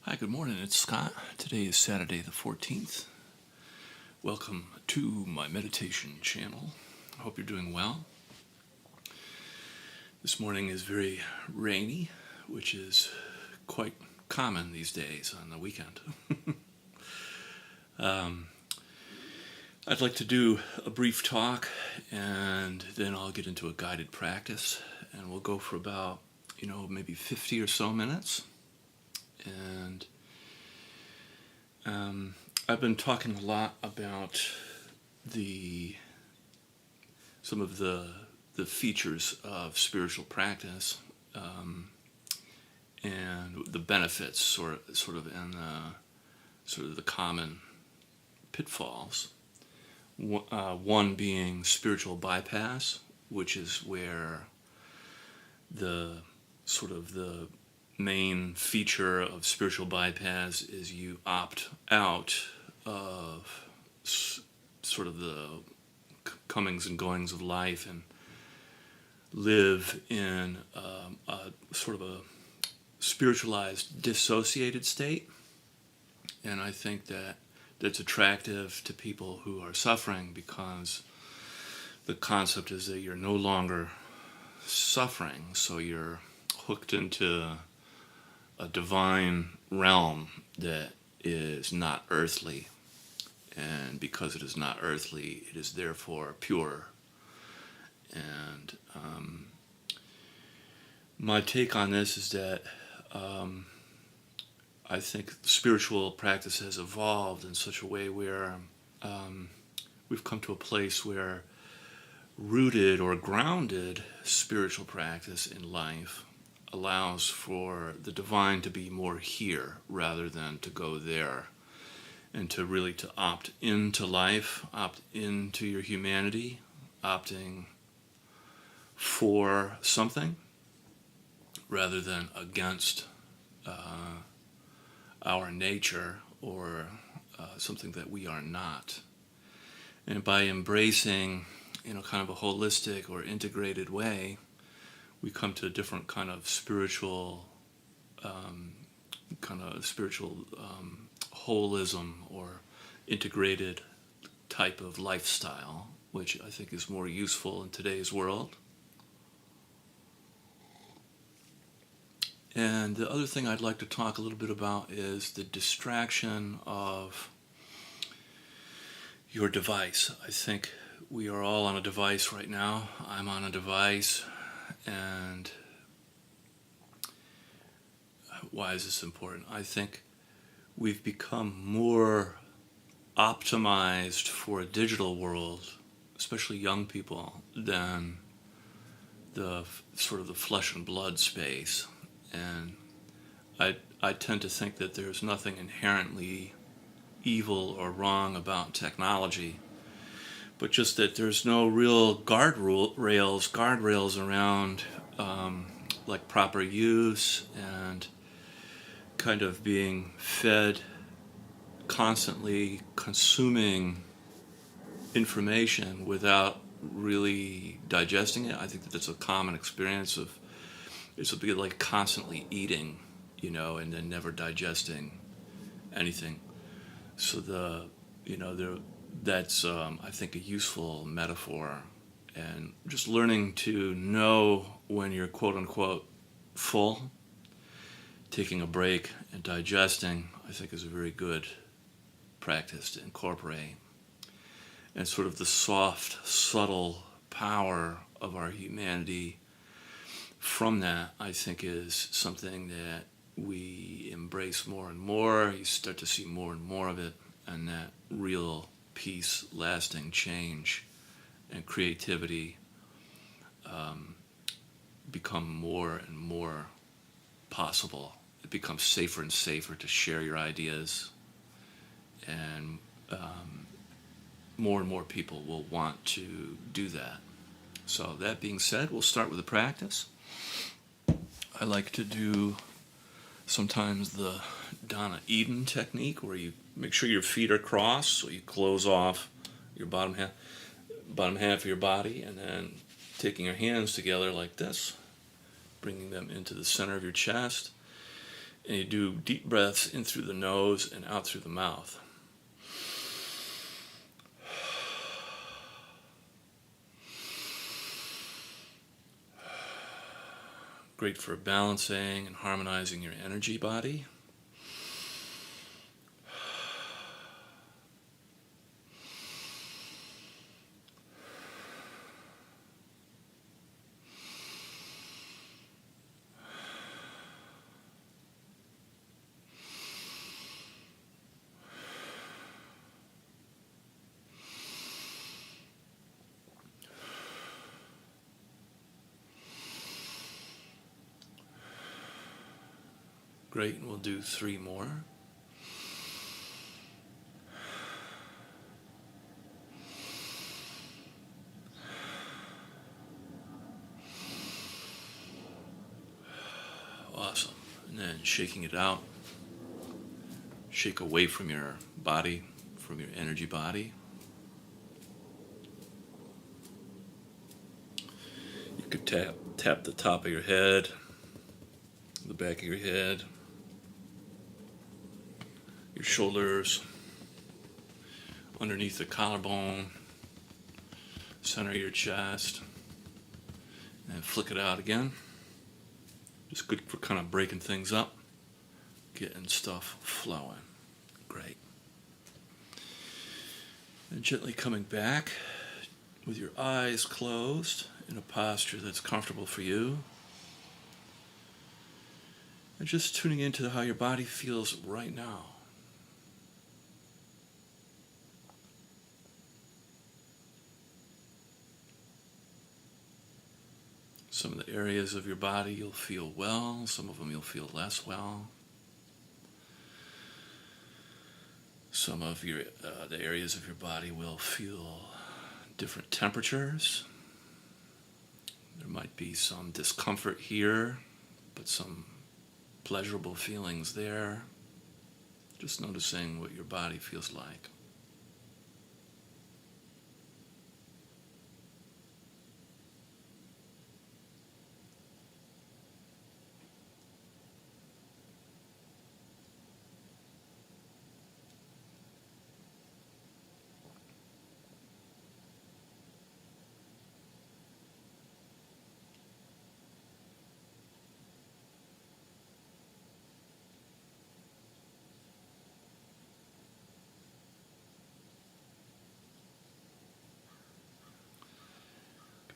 Hi, good morning. It's Scott. Today is Saturday the 14th. Welcome to my meditation channel. I hope you're doing well. This morning is very rainy, which is quite common these days on the weekend. I'd like to do a brief talk and then I'll get into a guided practice and we'll go for about, maybe 50 or so minutes. And I've been talking a lot about some of the features of spiritual practice and the benefits, sort of, and the common pitfalls. One being spiritual bypass, which is where the main feature of spiritual bypass is you opt out of sort of the comings and goings of life and live in a sort of a spiritualized, dissociated state. And I think that's attractive to people who are suffering because the concept is that you're no longer suffering, so you're hooked into a divine realm that is not earthly, and because it is not earthly, it is therefore pure. And my take on this is that I think spiritual practice has evolved in such a way where we've come to a place where rooted or grounded spiritual practice in life allows for the divine to be more here rather than to go there, and to opt into life, opt into your humanity, opting for something rather than against our nature or something that we are not. And by embracing, kind of a holistic or integrated way, we come to a different kind of spiritual holism or integrated type of lifestyle, which I think is more useful in today's world. And the other thing I'd like to talk a little bit about is the distraction of your device. I think we are all on a device right now. I'm on a device. And why is this important? I think we've become more optimized for a digital world, especially young people, than the flesh and blood space. And I tend to think that there's nothing inherently evil or wrong about technology, but just that there's no real guardrails around like proper use and kind of being fed, constantly consuming information without really digesting it. I think that that's a common experience of it's a bit like constantly eating, and then never digesting anything. So that's I think a useful metaphor, and just learning to know when you're quote unquote full, taking a break and digesting, I think is a very good practice to incorporate. And sort of the soft, subtle power of our humanity from that, I think, is something that we embrace more and more. You start to see more and more of it, and that real peace, lasting change, and creativity become more and more possible. It becomes safer and safer to share your ideas, and more and more people will want to do that. So that being said, we'll start with the practice. I like to do sometimes the Donna Eden technique, where you make sure your feet are crossed, so you close off your bottom half of your body, and then taking your hands together like this, bringing them into the center of your chest, And you do deep breaths in through the nose and out through the mouth. Great for balancing and harmonizing your energy body. Great, and we'll do 3 more. Awesome. And then shaking it out. Shake away from your body, from your energy body. You could tap the top of your head, the back of your head, your shoulders, underneath the collarbone, center of your chest, and flick it out again. Just good for kind of breaking things up, getting stuff flowing. Great. And gently coming back with your eyes closed in a posture that's comfortable for you. And just tuning into how your body feels right now. Some of the areas of your body you'll feel well, some of them you'll feel less well. Some of your the areas of your body will feel different temperatures. There might be some discomfort here, but some pleasurable feelings there. Just noticing what your body feels like.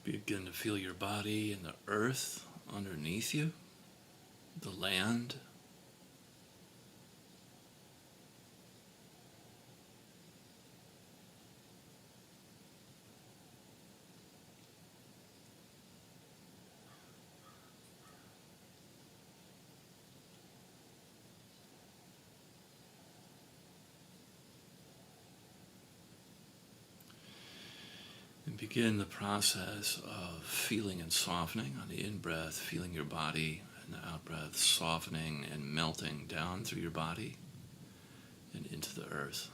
Begin to feel your body and the earth underneath you, the land. And begin the process of feeling and softening. On the in-breath, feeling your body, and the out-breath, softening and melting down through your body and into the earth.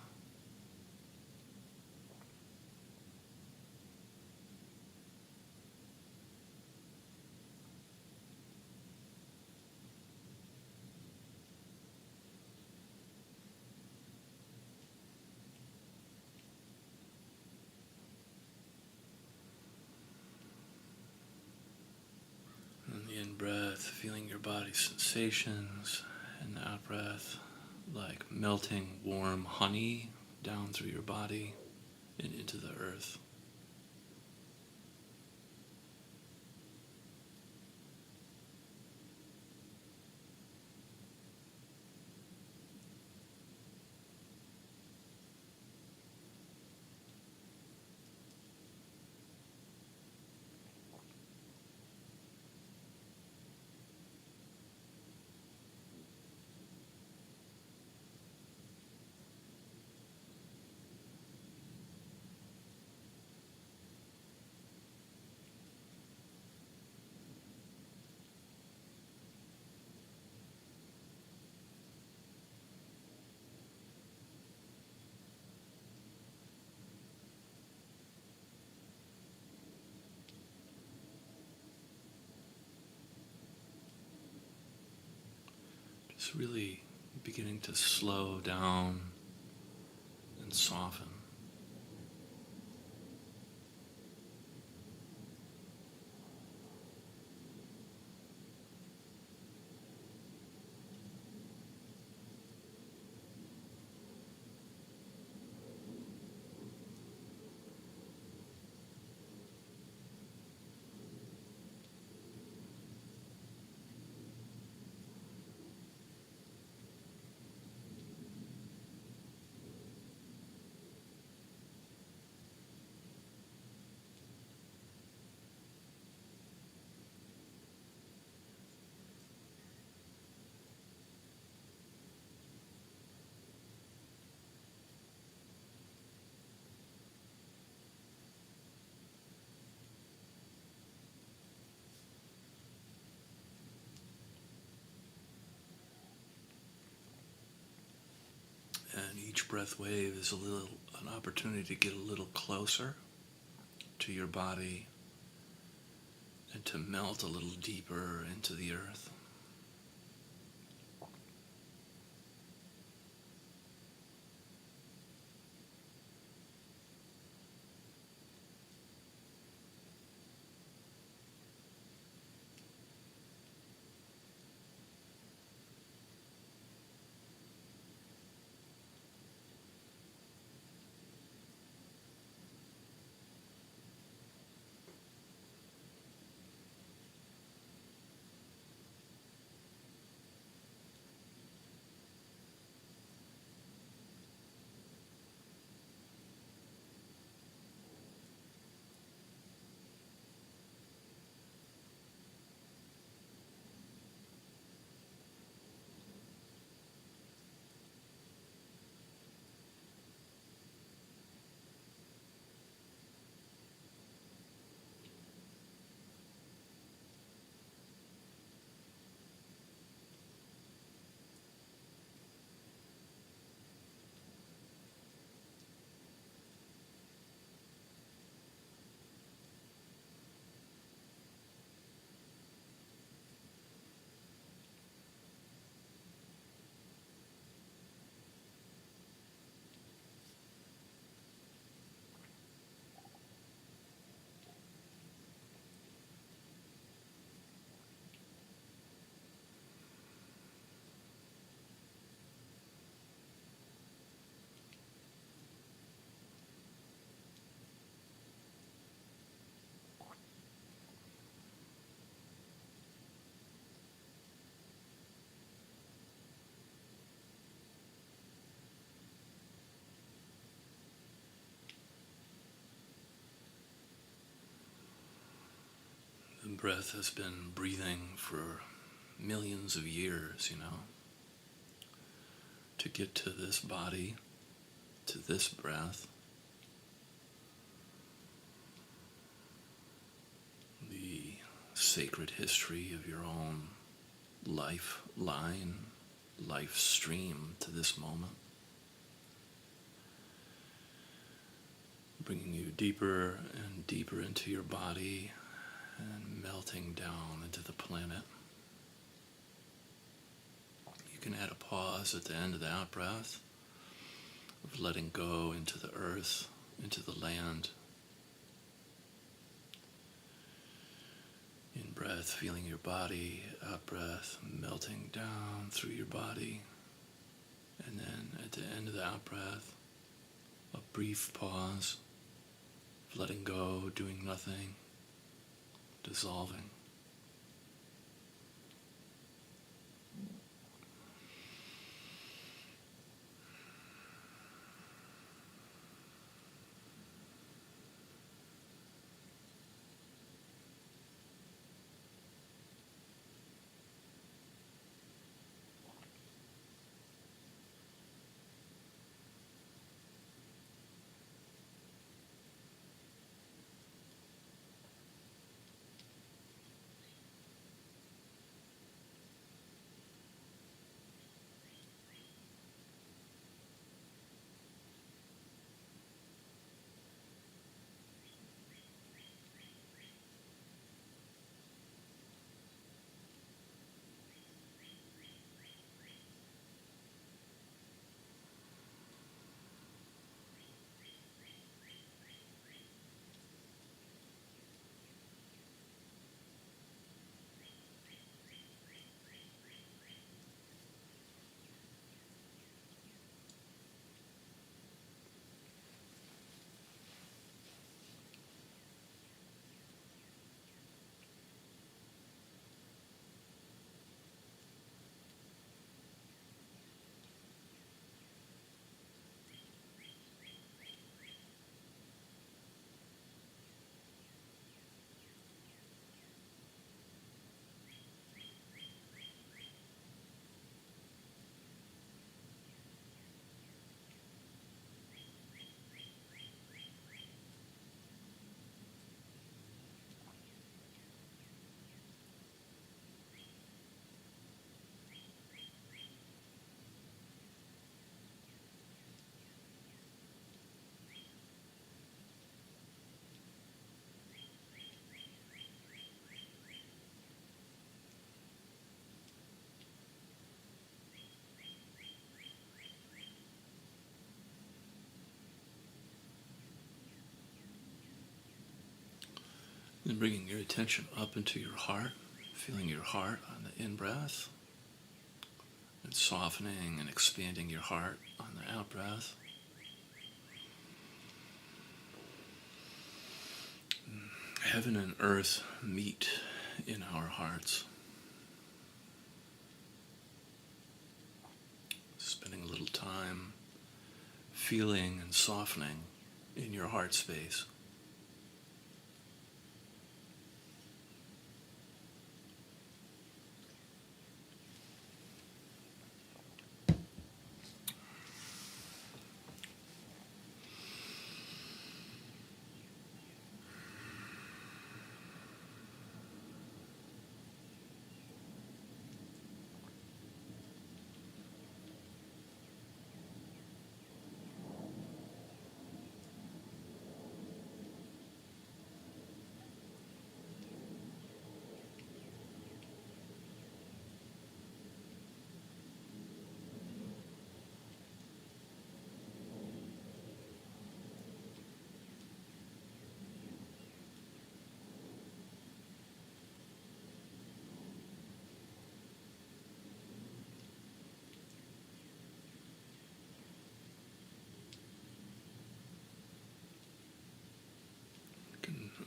In-breath, feeling your body's sensations, and the out-breath, like melting warm honey down through your body and into the earth. is really beginning to slow down and soften. And each breath wave is an opportunity to get a little closer to your body and to melt a little deeper into the earth. The breath has been breathing for millions of years, to get to this body, to this breath. The sacred history of your own lifeline, life stream to this moment. Bringing you deeper and deeper into your body and melting down into the planet. You can add a pause at the end of the out-breath of letting go into the earth, into the land. In breath, feeling your body, out breath, melting down through your body. And then at the end of the out breath, a brief pause, letting go, doing nothing, dissolving. And bringing your attention up into your heart, feeling your heart on the in-breath, and softening and expanding your heart on the out-breath. Heaven and earth meet in our hearts. Spending a little time feeling and softening in your heart space.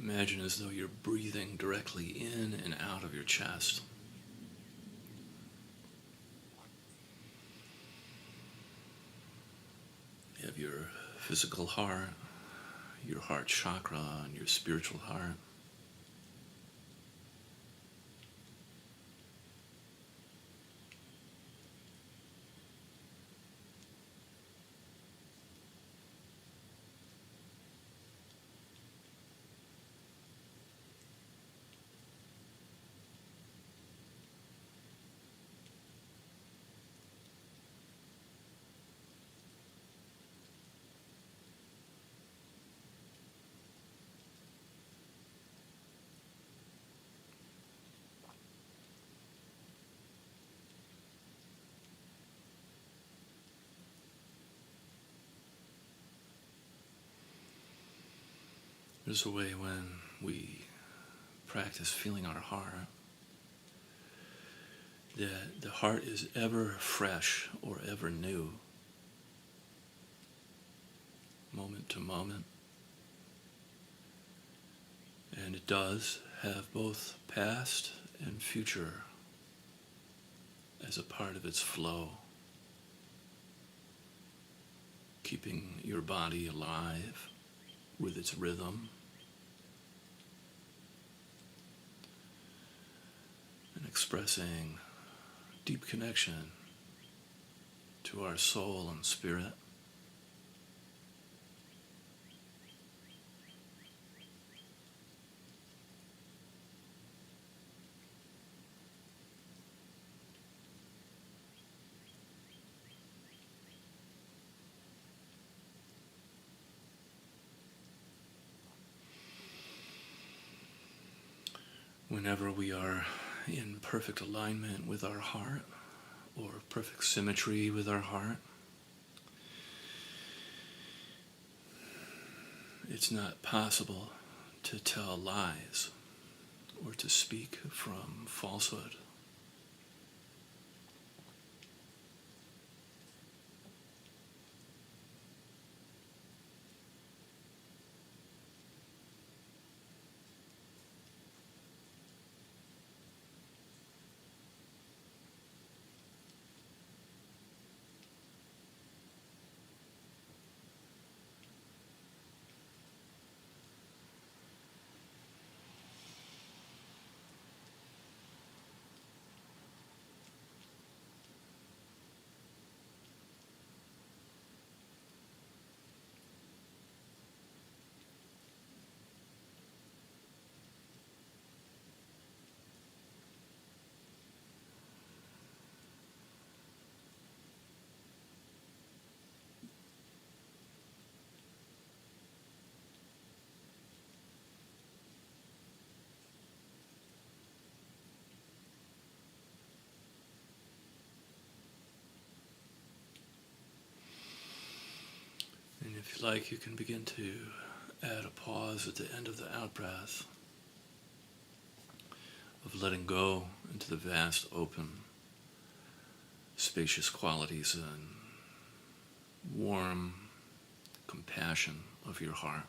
Imagine as though you're breathing directly in and out of your chest. You have your physical heart, your heart chakra, and your spiritual heart. There's a way when we practice feeling our heart that the heart is ever fresh or ever new, moment to moment. And it does have both past and future as a part of its flow, keeping your body alive with its rhythm and expressing deep connection to our soul and spirit. Whenever we are in perfect alignment with our heart, or perfect symmetry with our heart, it's not possible to tell lies or to speak from falsehood. And if you like, you can begin to add a pause at the end of the out-breath of letting go into the vast, open, spacious qualities and warm compassion of your heart.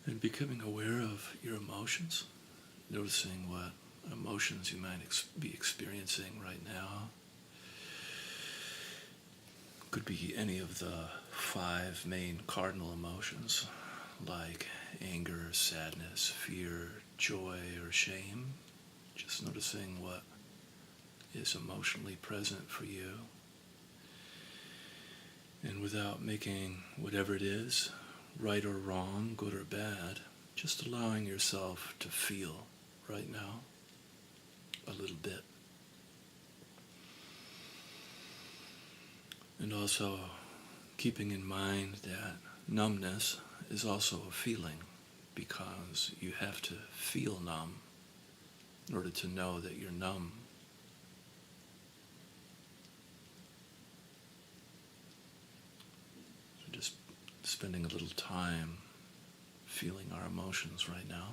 And becoming aware of your emotions, noticing what emotions you might be experiencing right now. Could be any of the 5 main cardinal emotions, like anger, sadness, fear, joy, or shame. Just noticing what is emotionally present for you. And without making whatever it is, right or wrong, good or bad, just allowing yourself to feel right now a little bit. And also keeping in mind that numbness is also a feeling, because you have to feel numb in order to know that you're numb. So just spending a little time feeling our emotions right now.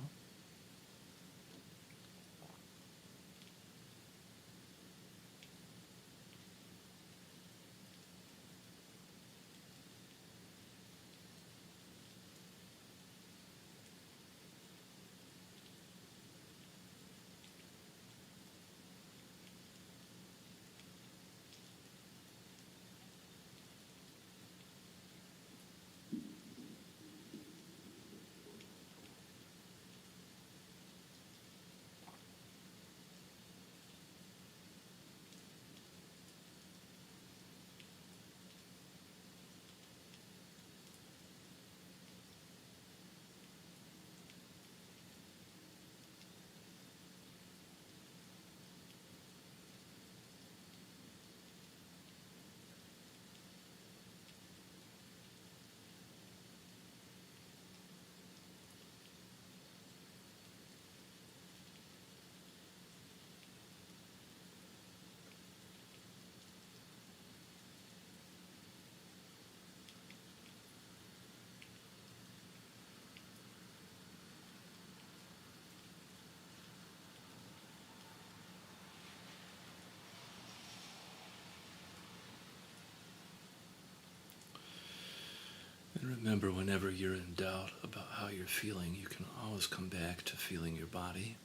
Remember, whenever you're in doubt about how you're feeling, you can always come back to feeling your body.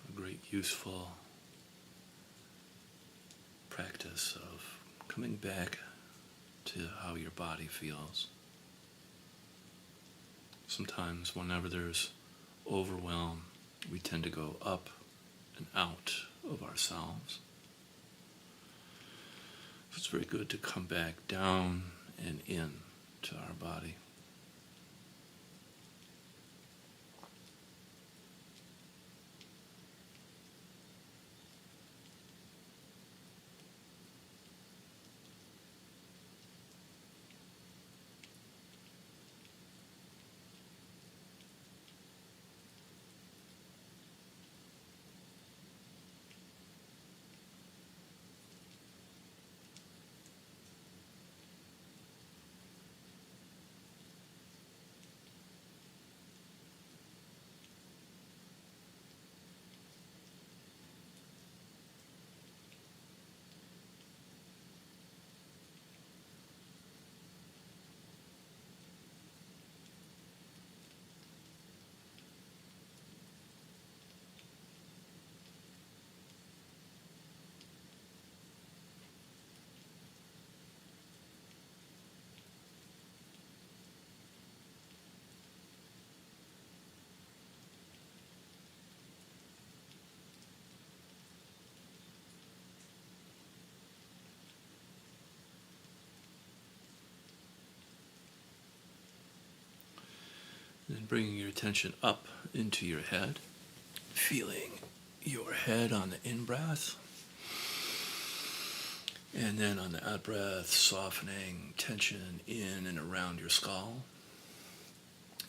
A great useful practice of coming back to how your body feels. Sometimes whenever there's overwhelm, we tend to go up and out of ourselves. So it's very good to come back down and in to our body. And bringing your attention up into your head, feeling your head on the in-breath, and then on the out-breath, softening tension in and around your skull.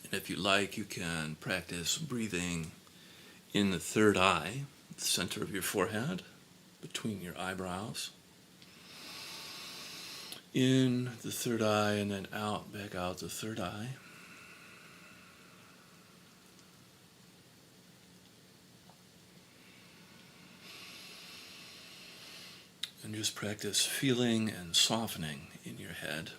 And if you like, you can practice breathing in the third eye, the center of your forehead, between your eyebrows. In the third eye and then out, back out the third eye. And just practice feeling and softening in your head.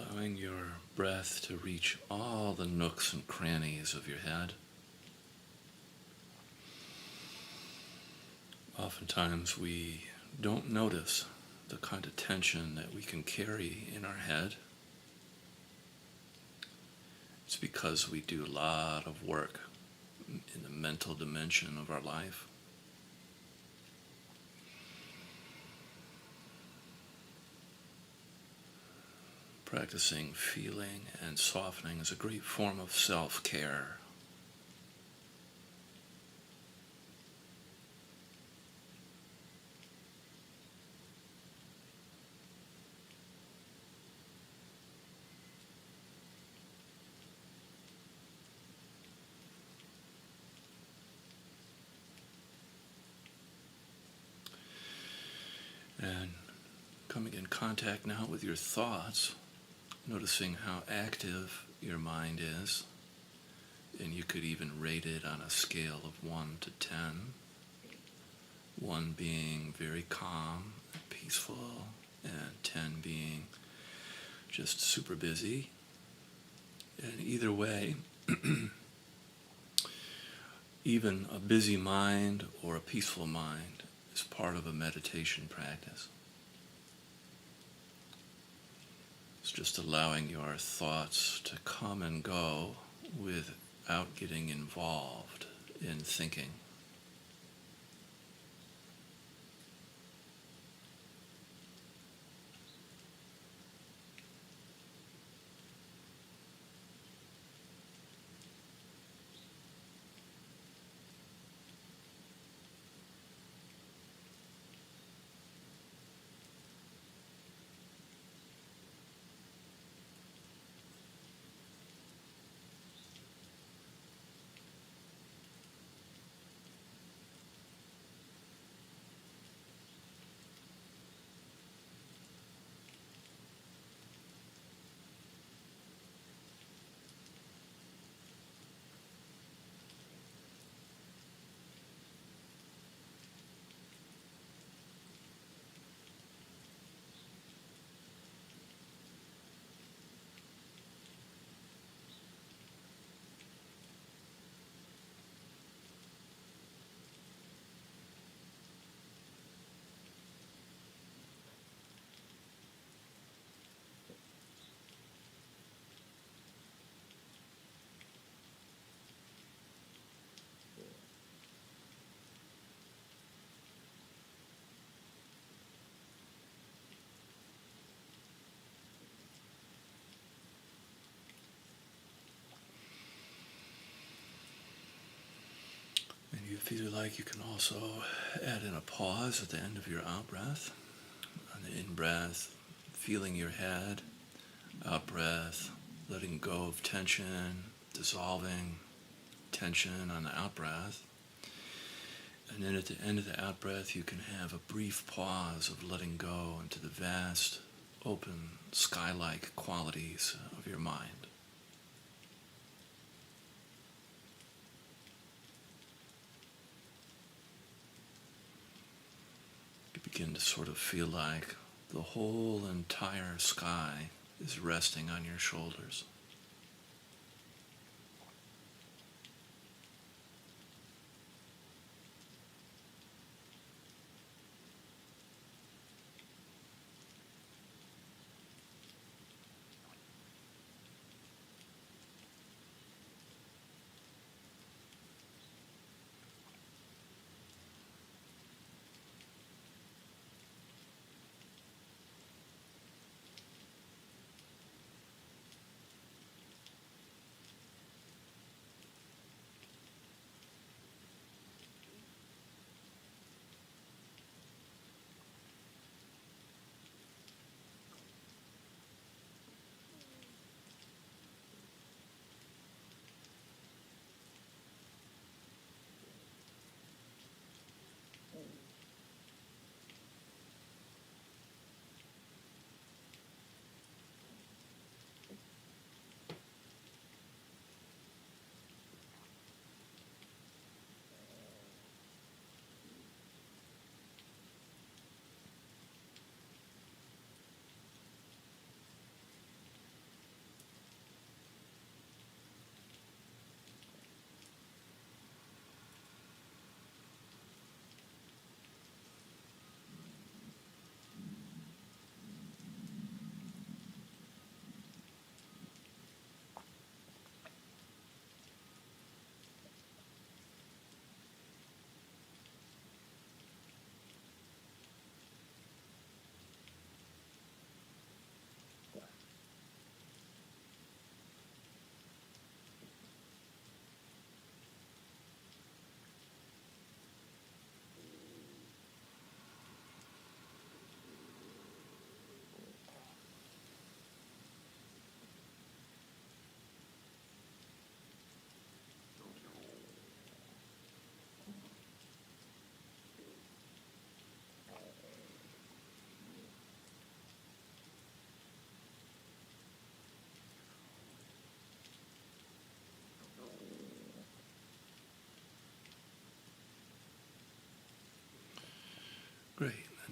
Allowing your breath to reach all the nooks and crannies of your head. Oftentimes we don't notice the kind of tension that we can carry in our head. It's because we do a lot of work in the mental dimension of our life. Practicing feeling and softening is a great form of self-care. And contact now with your thoughts, noticing how active your mind is, and you could even rate it on a scale of 1 to 10. 1 being very calm and peaceful, and 10 being just super busy. And either way, even a busy mind or a peaceful mind is part of a meditation practice. It's just allowing your thoughts to come and go without getting involved in thinking. And you feel like you can also add in a pause at the end of your out-breath. On the in-breath, feeling your head. Out-breath, letting go of tension, dissolving tension on the out-breath. And then at the end of the out-breath, you can have a brief pause of letting go into the vast, open, sky-like qualities of your mind. You begin to sort of feel like the whole entire sky is resting on your shoulders.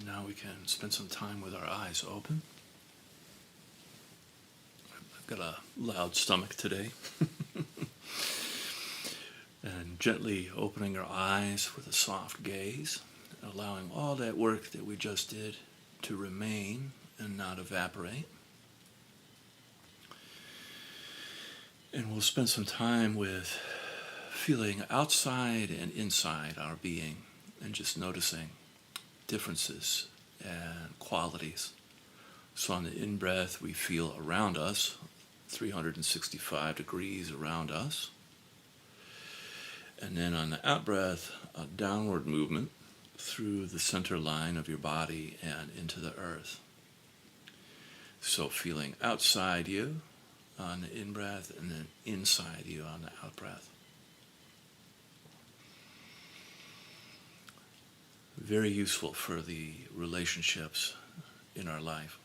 Now we can spend some time with our eyes open. I've got a loud stomach today. And gently opening our eyes with a soft gaze, allowing all that work that we just did to remain and not evaporate. And we'll spend some time with feeling outside and inside our being and just noticing differences and qualities. So on the in-breath, we feel around us, 365 degrees around us. And then on the out-breath, a downward movement through the center line of your body and into the earth. So feeling outside you on the in-breath and then inside you on the out-breath. Very useful for the relationships in our life.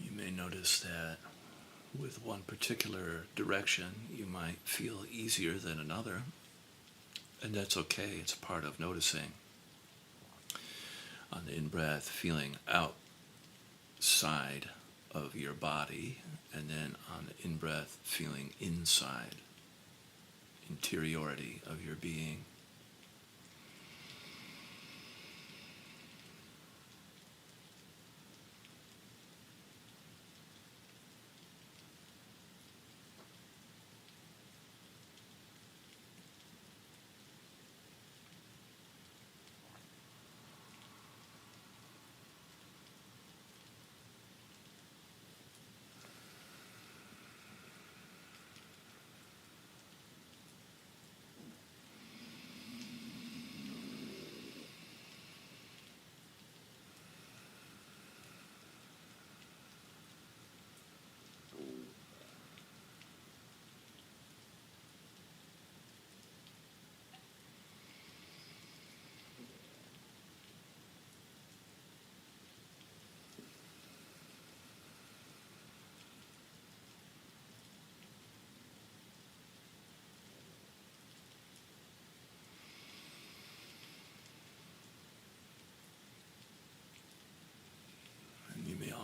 You may notice that with one particular direction, you might feel easier than another, and that's okay. It's part of noticing. On the in-breath, feeling outside of your body, and then on the in-breath, feeling inside, interiority of your being.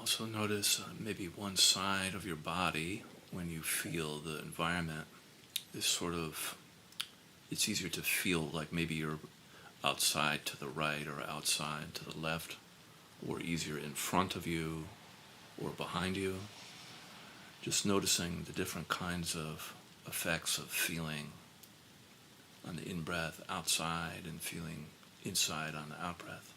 Also notice maybe one side of your body when you feel the environment is it's easier to feel like maybe you're outside to the right or outside to the left, or easier in front of you or behind you. Just noticing the different kinds of effects of feeling on the in-breath outside and feeling inside on the out-breath.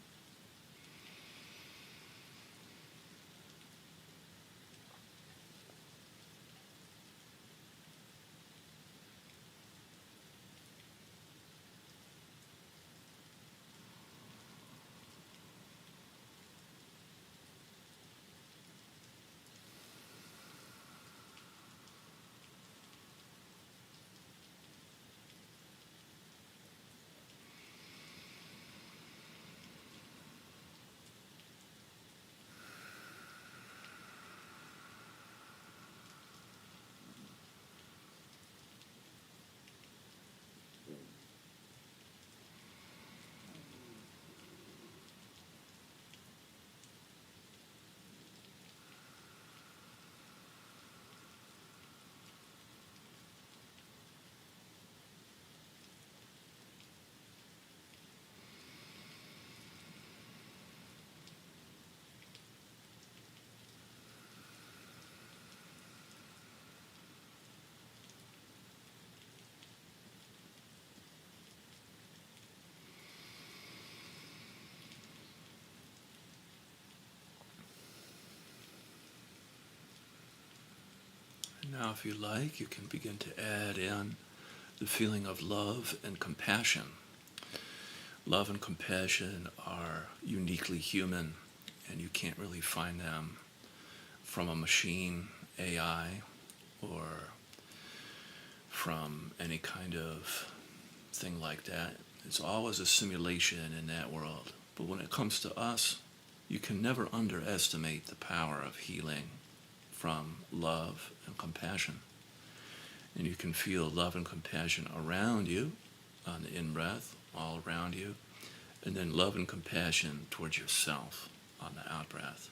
Now, if you like, you can begin to add in the feeling of love and compassion. Love and compassion are uniquely human, and you can't really find them from a machine, AI, or from any kind of thing like that. It's always a simulation in that world. But when it comes to us, you can never underestimate the power of healing from love and compassion. And you can feel love and compassion around you on the in-breath, all around you, and then love and compassion towards yourself on the out-breath.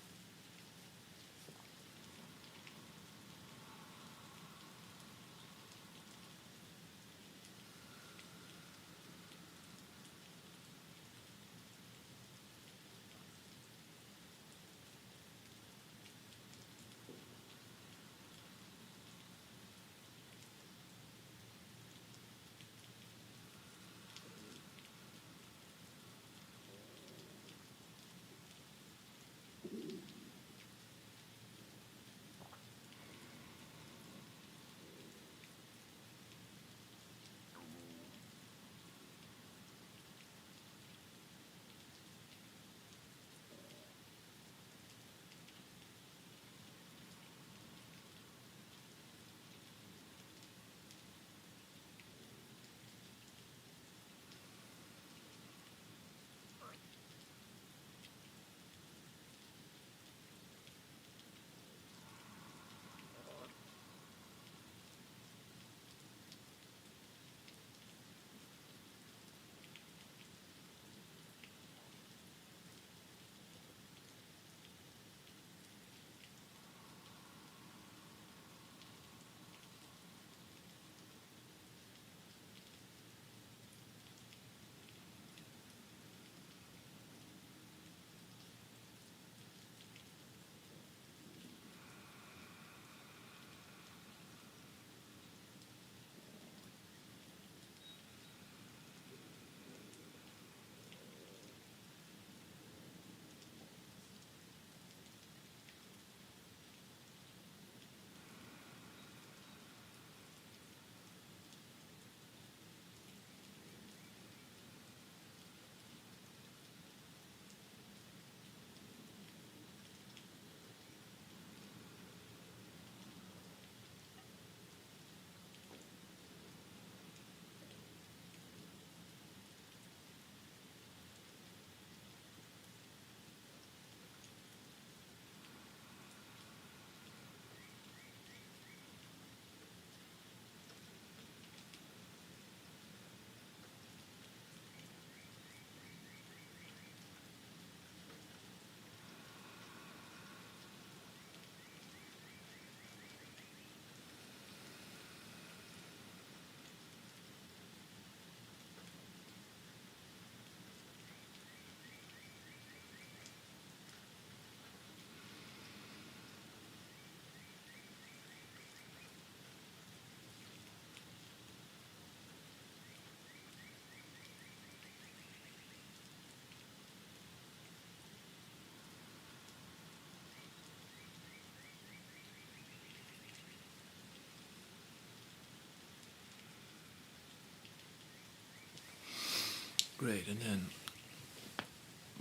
Great, and then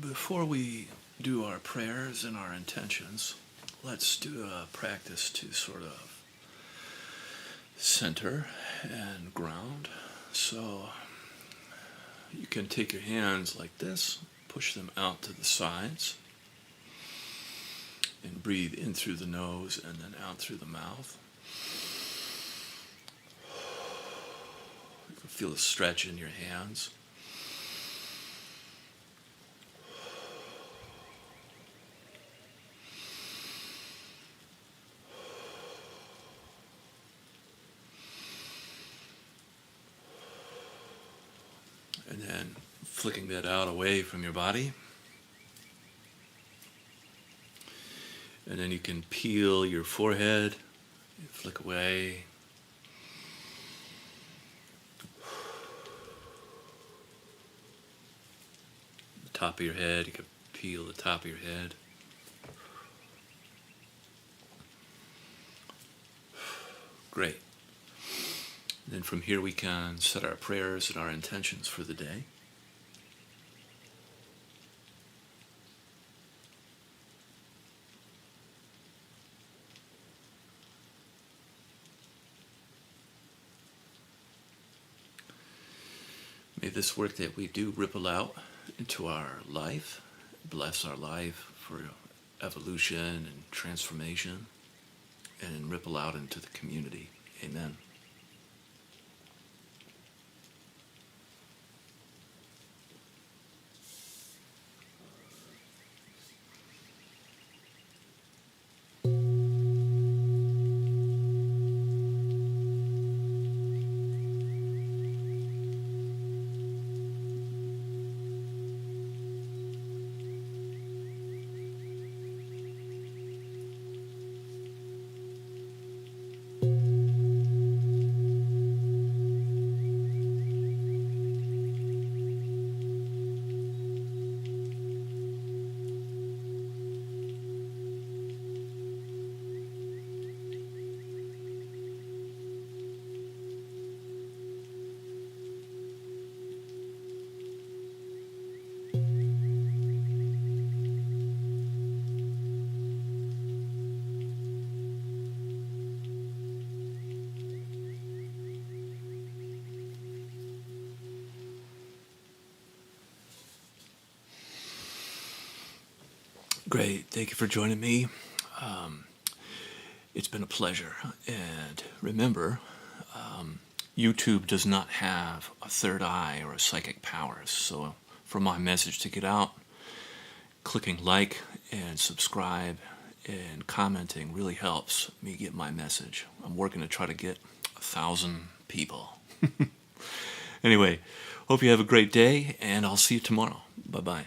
before we do our prayers and our intentions, let's do a practice to sort of center and ground. So you can take your hands like this, push them out to the sides, and breathe in through the nose and then out through the mouth. You can feel the stretch in your hands. And then flicking that out away from your body. And then you can peel your forehead, flick away. The top of your head, you can peel the top of your head. Great. Then from here we can set our prayers and our intentions for the day. May this work that we do ripple out into our life, bless our life for evolution and transformation, and ripple out into the community. Amen. Great. Thank you for joining me. It's been a pleasure. And remember, YouTube does not have a third eye or a psychic powers. So for my message to get out, clicking like and subscribe and commenting really helps me get my message. I'm working to try to get 1,000 people. Anyway, hope you have a great day, and I'll see you tomorrow. Bye-bye.